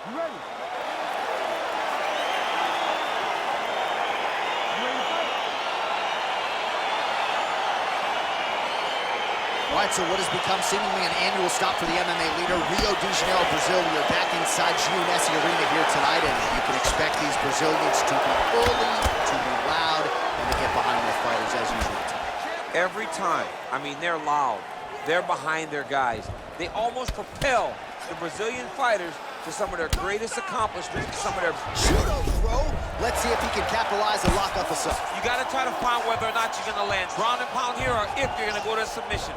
You ready? All right, so what has become seemingly an annual stop for the MMA leader, Rio de Janeiro, Brazil. We are back inside UFC Arena here tonight, and you can expect these Brazilians to be early, to be loud, and to get behind their fighters as usual. Every time, I mean, they're loud. They're behind their guys. They almost propel the Brazilian fighters to some of their greatest accomplishments, some of their... Judo throw. Let's see if he can capitalize and lock up us up. You got to try to find whether or not you're going to land ground and pound here or if you're going to go to submission.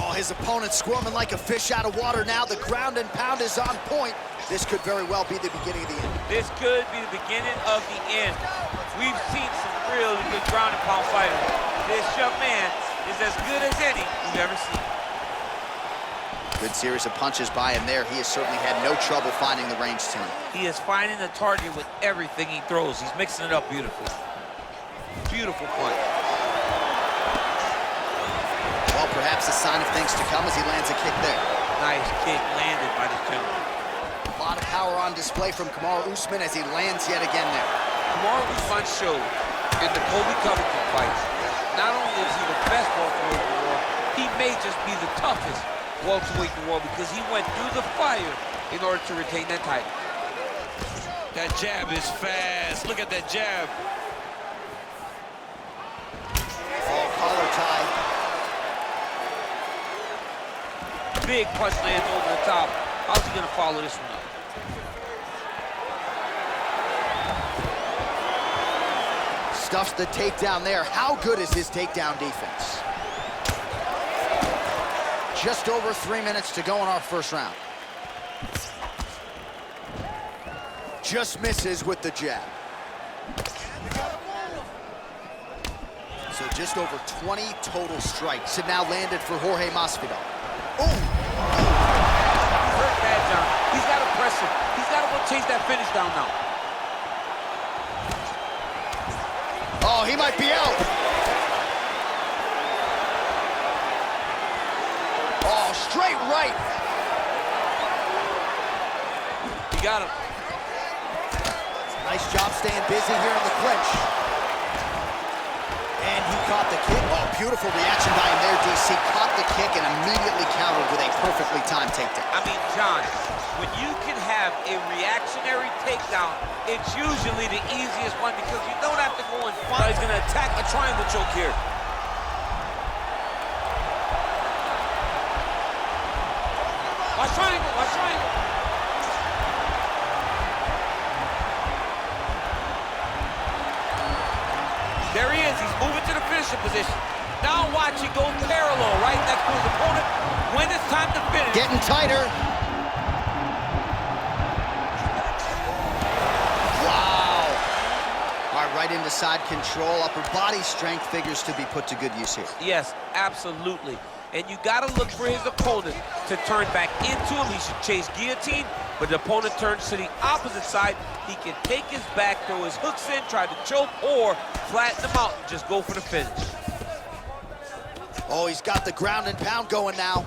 Oh, his opponent squirming like a fish out of water now. The ground and pound is on point. This could very well be the beginning of the end. This could be the beginning of the end. We've seen some really good ground and pound fighters. This young man is as good as any we've ever seen. Good series of punches by him there. He has certainly had no trouble finding the range tonight. He is finding the target with everything he throws. He's mixing it up beautifully. Beautiful punch. Well, perhaps a sign of things to come as he lands a kick there. Nice kick landed by the gentleman. A lot of power on display from Kamaru Usman as he lands yet again there. Kamaru Usman showed in the Colby Covington fight, not only is he the best welterweight in the world, he may just be the toughest welterweight in the world because he went through the fire in order to retain that title. That jab is fast. Look at that jab. Oh, collar tie. Big punch lands over the top. How's he gonna follow this one up? Stuffs the takedown there. How good is his takedown defense? Just over 3 minutes to go in our first round. Just misses with the jab. So just over 20 total strikes have now landed for Jorge Masvidal. Oh! He's hurt bad, John. He's got to press him. He's got to go chase that finish down now. Oh, he might be out. Oh, straight right. He got him. Nice job staying busy here in the clinch. And he caught the kick. Oh, beautiful reaction by him there, DC. Caught the kick and immediately countered with a perfectly timed takedown. I mean, John, when you can have a reactionary takedown, it's usually the easiest one because you don't have to go and fight. He's going to attack a triangle choke here. Watch triangle, watch triangle. There he is, he's moving to the finishing position. Now watch, he goes parallel, right next to his opponent. When it's time to finish. Getting tighter. Wow. All right, right into side control. Upper body strength figures to be put to good use here. Yes, absolutely. And you got to look for his opponent to turn back into him. He should chase guillotine, but the opponent turns to the opposite side. He can take his back, throw his hooks in, try to choke, or flatten him out and just go for the finish. Oh, he's got the ground and pound going now.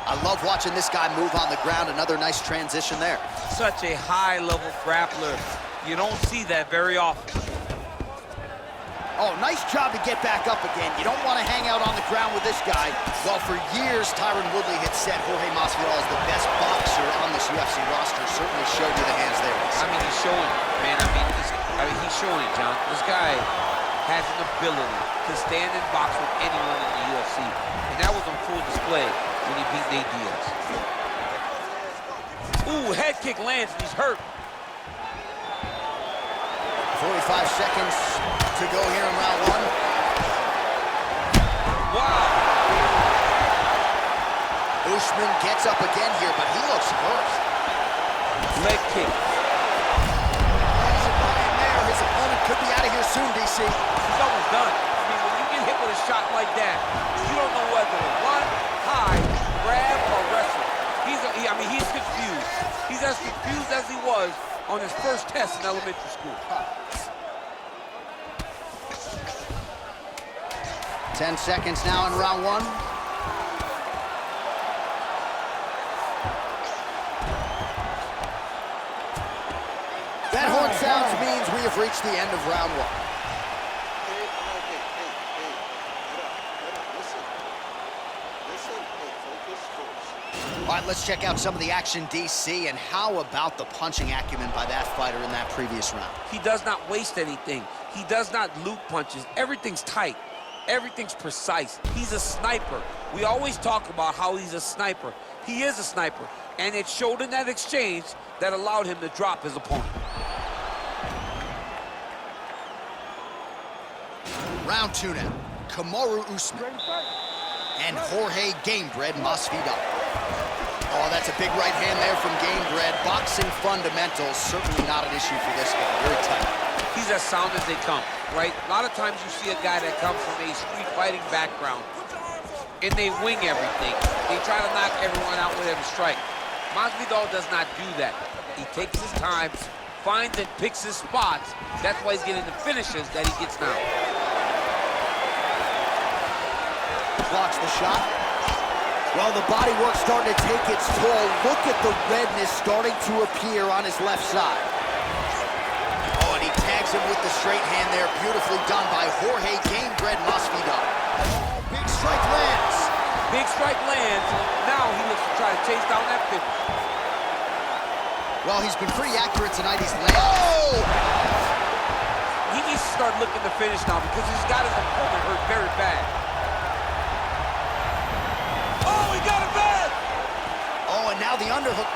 I love watching this guy move on the ground. Another nice transition there. Such a high-level grappler. You don't see that very often. Oh, nice job to get back up again. You don't want to hang out on the ground with this guy. Well, for years, Tyron Woodley had said Jorge Masvidal is the best boxer on this UFC roster. Certainly showed you the hands there. I mean, he's showing it, man. I mean, he's showing it, John. This guy has an ability to stand and box with anyone in the UFC. And that was on full display when he beat Nate Diaz. Ooh, head kick lands and he's hurt. 45 seconds to go here in round one. Wow. Usman gets up again here, but he looks hurt. Leg kick. There, his opponent could be out of here soon, DC. He's almost done. I mean, when you get hit with a shot like that, you don't know whether to run, hide, grab, or wrestle. He's confused. He's as confused as he was on his first test in elementary school. 10 seconds now in round one. That horn sounds means we have reached the end of round one. All right, let's check out some of the action, DC, and how about the punching acumen by that fighter in that previous round? He does not waste anything. He does not loop punches. Everything's tight. Everything's precise. He's a sniper. We always talk about how he's a sniper. He is a sniper, and it showed in that exchange that allowed him to drop his opponent. Round two now. Kamaru Usman and Jorge Gamebred Masvidal. Oh, that's a big right hand there from Gamebred. Boxing fundamentals, certainly not an issue for this guy. Very tight. He's as sound as they come, right? A lot of times you see a guy that comes from a street fighting background, and they wing everything. They try to knock everyone out with every strike. Masvidal does not do that. He takes his time, finds and picks his spots. That's why he's getting the finishes that he gets now. Blocks the shot. Well, the body work starting to take its toll. Look at the redness starting to appear on his left side. Oh, and he tags him with the straight hand there. Beautifully done by Jorge Gamebred Masvidal. Big strike lands. Big strike lands. Now he looks to try to chase down that finish. Well, he's been pretty accurate tonight. He's landed. Oh! He needs to start looking to finish now because he's got his opponent hurt very bad. Oh, he got it bad! Oh, and now the underhook.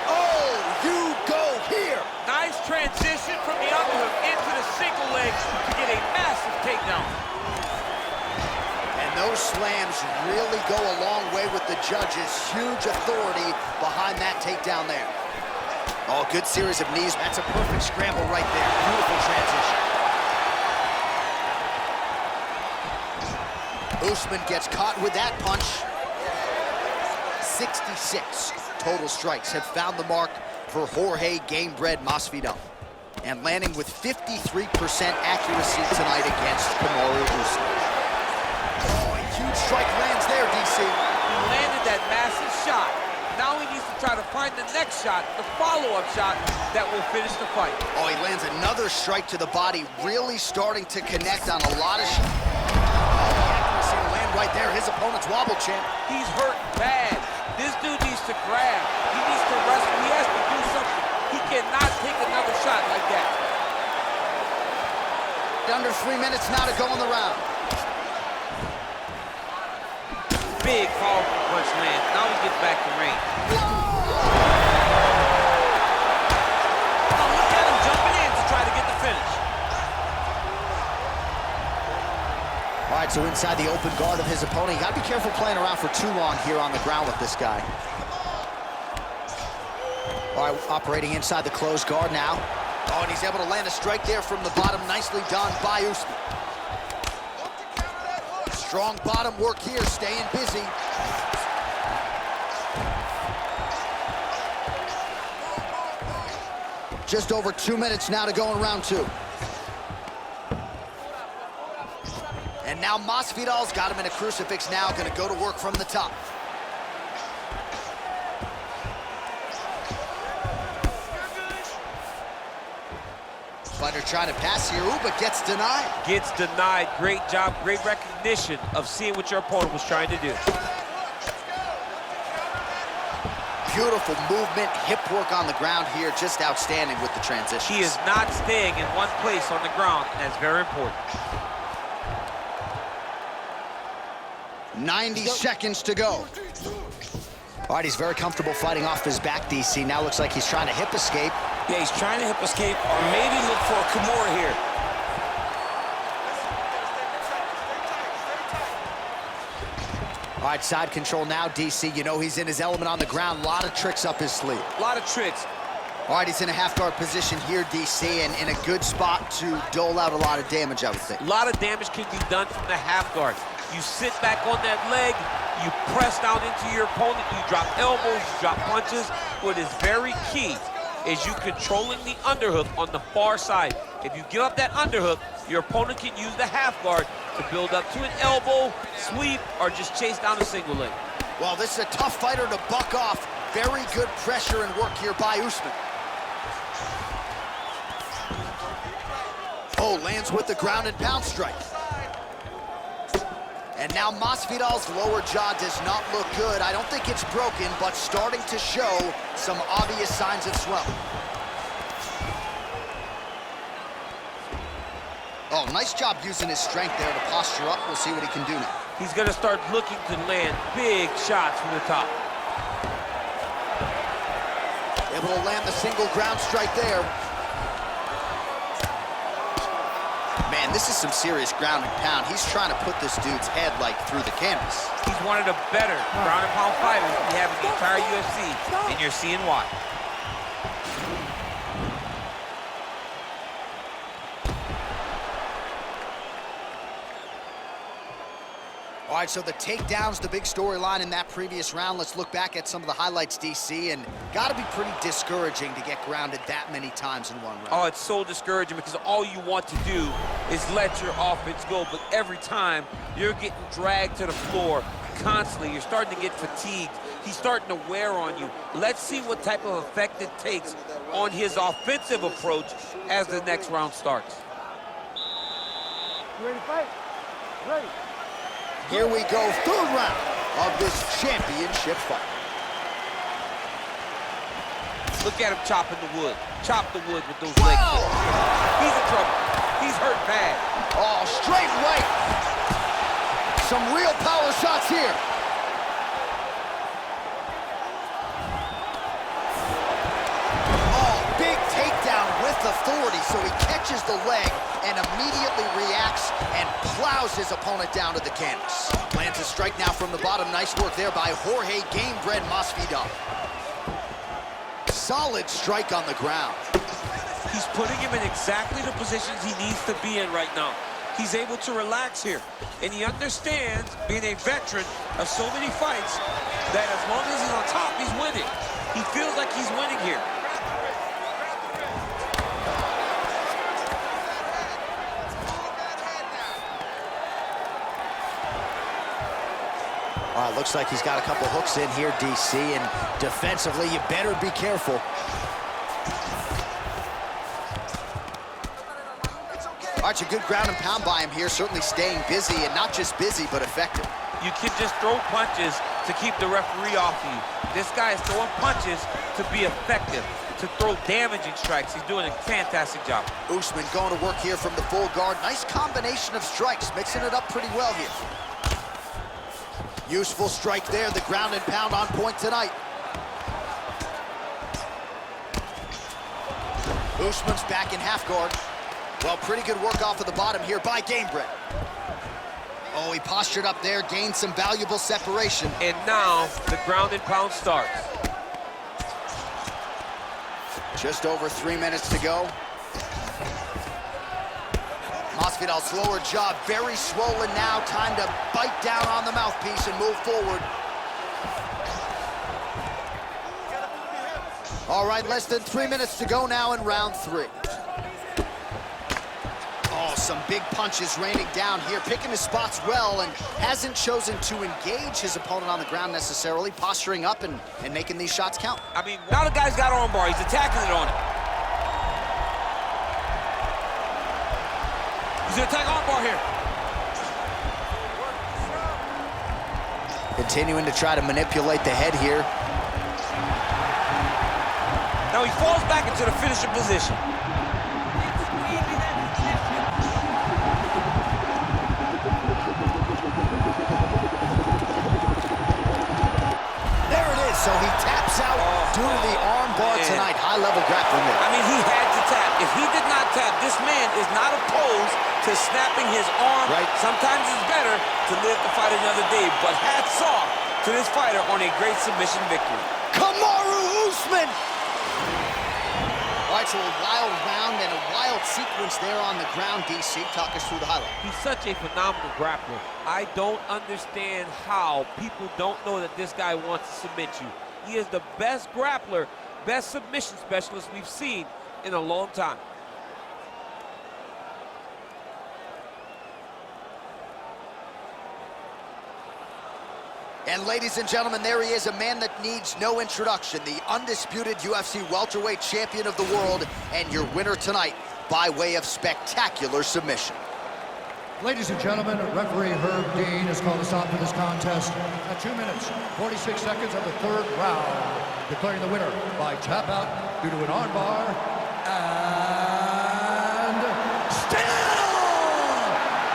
Oh, you go here. Nice transition from the underhook into the single leg to get a massive takedown. And those slams really go a long way with the judges. Huge authority behind that takedown there. Oh, good series of knees. That's a perfect scramble right there. Beautiful transition. Usman gets caught with that punch. 66 total strikes have found the mark for Jorge Gamebred Masvidal. And landing with 53% accuracy tonight against Kamaru Usman. Oh, a huge strike lands there, DC. He landed that massive shot. Now he needs to try to find the next shot, the follow-up shot that will finish the fight. Oh, he lands another strike to the body, really starting to connect on a lot of shots. Right there, his opponent's wobble champ. He's hurt bad. This dude needs to grab. He needs to wrestle. He has to do something. He cannot take another shot like that. Under 3 minutes now to go in the round. Big powerful punch lands. Now he gets back to range. Oh, look at him jumping in to try to get the finish. All right, so inside the open guard of his opponent. You gotta be careful playing around for too long here on the ground with this guy. All right, operating inside the closed guard now. Oh, and he's able to land a strike there from the bottom. Nicely done by Usman. Strong bottom work here, staying busy. Just over 2 minutes now to go in round two. And now Masvidal's got him in a crucifix now, gonna go to work from the top. Fighter trying to pass here, but gets denied. Gets denied. Great job, great recognition of seeing what your opponent was trying to do. Beautiful movement, hip work on the ground here, just outstanding with the transition. He is not staying in one place on the ground, and that's very important. 90 seconds to go. All right, he's very comfortable fighting off his back, DC. Now looks like he's trying to hip escape. Yeah, he's trying to hip escape or maybe look for a Kimura here. All right, side control now, DC. You know he's in his element on the ground. A lot of tricks up his sleeve. A lot of tricks. All right, he's in a half-guard position here, DC, and in a good spot to dole out a lot of damage, I would think. A lot of damage can be done from the half guard. You sit back on that leg, you press down into your opponent, you drop elbows, you drop punches. What is very key is you controlling the underhook on the far side. If you give up that underhook, your opponent can use the half guard to build up to an elbow, sweep, or just chase down a single leg. Well, this is a tough fighter to buck off. Very good pressure and work here by Usman. Oh, lands with the ground and pound strike. And now Masvidal's lower jaw does not look good. I don't think it's broken, but starting to show some obvious signs of swelling. Oh, nice job using his strength there to posture up. We'll see what he can do now. He's gonna start looking to land big shots from the top. Able to land the single ground strike there. Man, this is some serious ground and pound. He's trying to put this dude's head, like, through the canvas. He's one of the better ground and pound fighters we have in the entire UFC, and you're seeing why. All right, so the takedown's the big storyline in that previous round. Let's look back at some of the highlights, DC, and gotta be pretty discouraging to get grounded that many times in one round. Oh, it's so discouraging because all you want to do is let your offense go, but every time you're getting dragged to the floor constantly, you're starting to get fatigued. He's starting to wear on you. Let's see what type of effect it takes on his offensive approach as the next round starts. You ready to fight? Ready. Here we go, third round of this championship fight. Look at him chopping the wood. Chop the wood with those legs. He's in trouble. He's hurt bad. Oh, straight right. Some real power shots here. Oh, big takedown with authority, so he catches the leg and immediately reacts and plows his opponent down to the canvas. Lands a strike now from the bottom. Nice work there by Jorge Gamebred Masvidal. Solid strike on the ground. He's putting him in exactly the positions he needs to be in right now. He's able to relax here, and he understands, being a veteran of so many fights, that as long as he's on top, he's winning. He feels like he's winning here. All right, looks like he's got a couple hooks in here, DC, and defensively, you better be careful. All right, a good ground and pound by him here, certainly staying busy, and not just busy, but effective. You can just throw punches to keep the referee off of you. This guy is throwing punches to be effective, to throw damaging strikes. He's doing a fantastic job. Usman going to work here from the full guard. Nice combination of strikes, mixing it up pretty well here. Useful strike there, the ground and pound on point tonight. Usman's back in half guard. Well, pretty good work off of the bottom here by Gamebred. Oh, he postured up there, gained some valuable separation. And now the ground and pound starts. Just over 3 minutes to go. Masvidal's lower jaw very swollen now. Time to bite down on the mouthpiece and move forward. All right, less than 3 minutes to go now in round 3. Oh, some big punches raining down here, picking his spots well, and hasn't chosen to engage his opponent on the ground necessarily, posturing up and making these shots count. I mean, now the guy's got arm bar. He's attacking it on it. He's gonna attack arm bar here. Continuing to try to manipulate the head here. Now he falls back into the finishing position. There it is, so he taps out due to the arm bar tonight. High-level grappling there. I mean, he had to tap. If he did not tap, this man is not opposed to snapping his arm. Right. Sometimes it's better to live to fight another day, but hats off to this fighter on a great submission victory. Kamaru Usman! All right, so a wild round and a wild sequence there on the ground, DC. Talk us through the highlight. He's such a phenomenal grappler. I don't understand how people don't know that this guy wants to submit you. He is the best grappler, best submission specialist we've seen in a long time. And ladies and gentlemen, there he is, a man that needs no introduction, the undisputed UFC welterweight champion of the world, and your winner tonight by way of spectacular submission. Ladies and gentlemen, referee Herb Dean has called a stop to this contest at 2 minutes, 46 seconds of the third round, declaring the winner by tap out due to an armbar, and still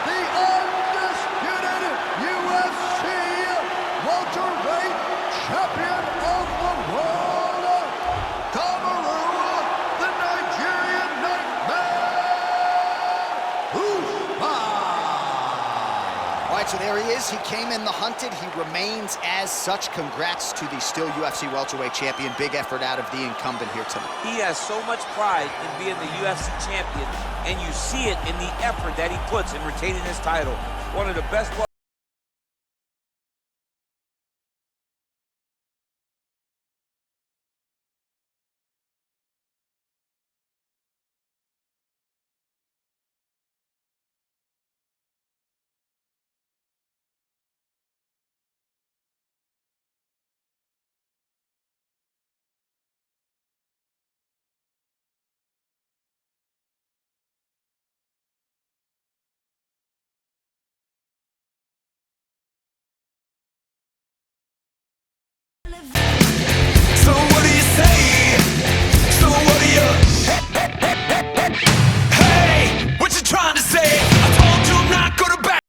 the undisputed UFC welterweight champion of the world, Kamaru, the Nigerian Nightmare Usman. All right, so there he is. He came in the hunted. He remains as such. Congrats to the still UFC welterweight champion. Big effort out of the incumbent here tonight. He has so much pride in being the UFC champion, and you see it in the effort that he puts in retaining his title. One of the best